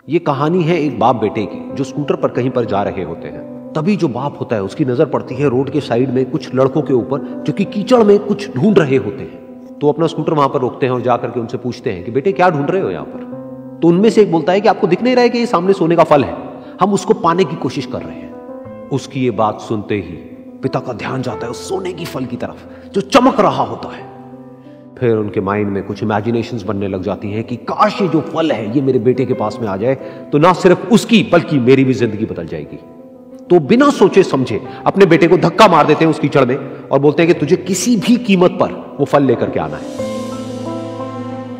ये कहानी है एक बाप बेटे की जो स्कूटर पर कहीं पर जा रहे होते हैं। तभी जो बाप होता है उसकी नजर पड़ती है रोड के साइड में कुछ लड़कों के ऊपर जो कि कीचड़ में कुछ ढूंढ रहे होते हैं। तो अपना स्कूटर वहां पर रोकते हैं और जाकर के उनसे पूछते हैं कि बेटे क्या ढूंढ रहे हो यहाँ पर। तो उनमें से एक बोलता है कि आपको दिख नहीं रहा है कि ये सामने सोने का फल है, हम उसको पाने की कोशिश कर रहे हैं। उसकी ये बात सुनते ही पिता का ध्यान जाता है उस सोने की फल की तरफ जो चमक रहा होता है। फिर उनके माइंड में कुछ इमेजिनेशंस बनने लग जाती हैं कि काश ये जो फल है ये मेरे बेटे के पास में आ जाए तो ना सिर्फ उसकी बल्कि मेरी भी जिंदगी बदल जाएगी। तो बिना सोचे समझे अपने बेटे को धक्का मार देते हैं उस कीचड़ में और बोलते हैं कि तुझे किसी भी कीमत पर वो फल लेकर के आना है।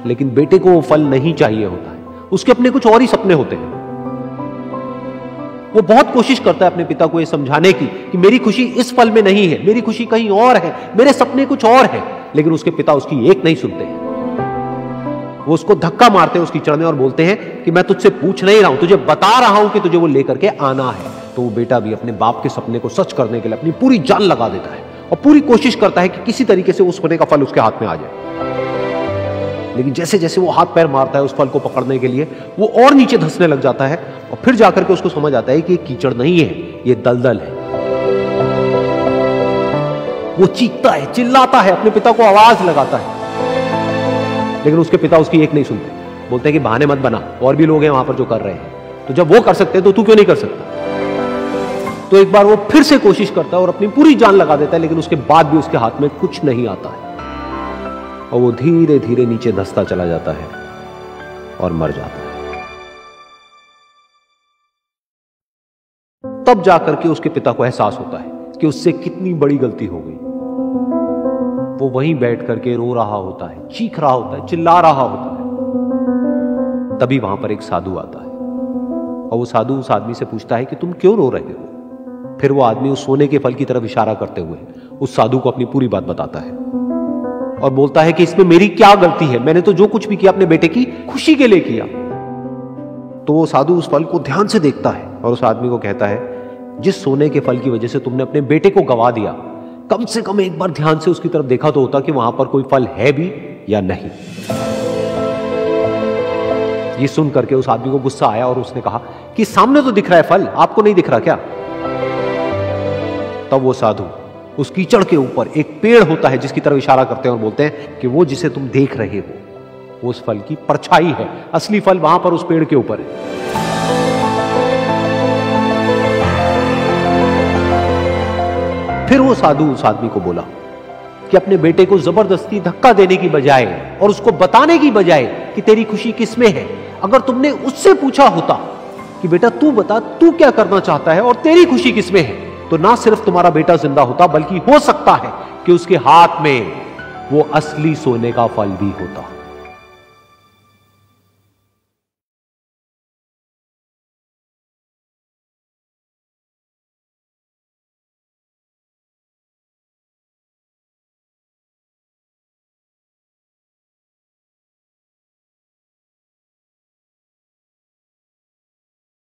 लेकिन बेटे को वो फल नहीं चाहिए होता है, उसके अपने कुछ और ही सपने होते हैं। वो बहुत कोशिश करता है अपने पिता को ये समझाने की कि मेरी खुशी इस फल में नहीं है, मेरी खुशी कहीं और है, मेरे सपने कुछ और है। लेकिन उसके पिता उसकी एक नहीं सुनते हैं। वो उसको धक्का मारते हैं उस कीचड़ में और बोलते हैं कि मैं तुझसे पूछ नहीं रहा हूं, तुझे बता रहा हूं कि तुझे वो लेकर के आना है। तो वो बेटा भी अपने बाप के सपने को सच करने के लिए अपनी पूरी जान लगा देता है और पूरी कोशिश करता है कि किसी तरीके से उस सोने का फल उसके हाथ में आ जाए। लेकिन जैसे जैसे वो हाथ पैर मारता है उस फल को पकड़ने के लिए वो और नीचे धंसने लग जाता है और फिर जाकर के उसको समझ आता है कि ये कीचड़ नहीं है, ये दलदल है। वो चीखता है, चिल्लाता है, अपने पिता को आवाज लगाता है, लेकिन उसके पिता उसकी एक नहीं सुनते। बोलते हैं कि बहाने मत बना, और भी लोग हैं वहां पर जो कर रहे हैं, तो जब वो कर सकते हैं तो तू क्यों नहीं कर सकता। तो एक बार वो फिर से कोशिश करता है और अपनी पूरी जान लगा देता है, लेकिन उसके बाद भी उसके हाथ में कुछ नहीं आता है और वो धीरे धीरे नीचे धंसता चला जाता है और मर जाता है। तब जाकर के उसके पिता को एहसास होता है कि उससे कितनी बड़ी गलती हो गई। वो वहीं बैठ करके रो रहा होता है, चीख रहा होता है, चिल्ला रहा होता है। तभी वहां पर एक साधु आता है और वो साधु उस आदमी से पूछता है कि तुम क्यों रो रहे हो। फिर वो आदमी उस सोने के फल की तरफ इशारा करते हुए उस साधु को अपनी पूरी बात बताता है और बोलता है कि इसमें मेरी क्या गलती है, मैंने तो जो कुछ भी किया अपने बेटे की खुशी के लिए किया। तो वो साधु उस फल को ध्यान से देखता है और उस आदमी को कहता है जिस सोने के फल की वजह से तुमने अपने बेटे को गवा दिया, कम से कम एक बार ध्यान से उसकी तरफ देखा तो होता कि वहां पर कोई फल है भी या नहीं। ये सुन करके उस आदमी को गुस्सा आया और उसने कहा कि सामने तो दिख रहा है फल, आपको नहीं दिख रहा क्या। तब वो साधु उस कीचड़ के ऊपर एक पेड़ होता है जिसकी तरफ इशारा करते हैं और बोलते हैं कि वो जिसे तुम देख रहे हो वो उस फल की परछाई है, असली फल वहां पर उस पेड़ के ऊपर है। फिर वो साधु उस आदमी को बोला कि अपने बेटे को जबरदस्ती धक्का देने की बजाय और उसको बताने की बजाय कि तेरी खुशी किसमें है, अगर तुमने उससे पूछा होता कि बेटा तू बता तू क्या करना चाहता है और तेरी खुशी किसमें है, तो ना सिर्फ तुम्हारा बेटा जिंदा होता बल्कि हो सकता है कि उसके हाथ में वो असली सोने का फल भी होता।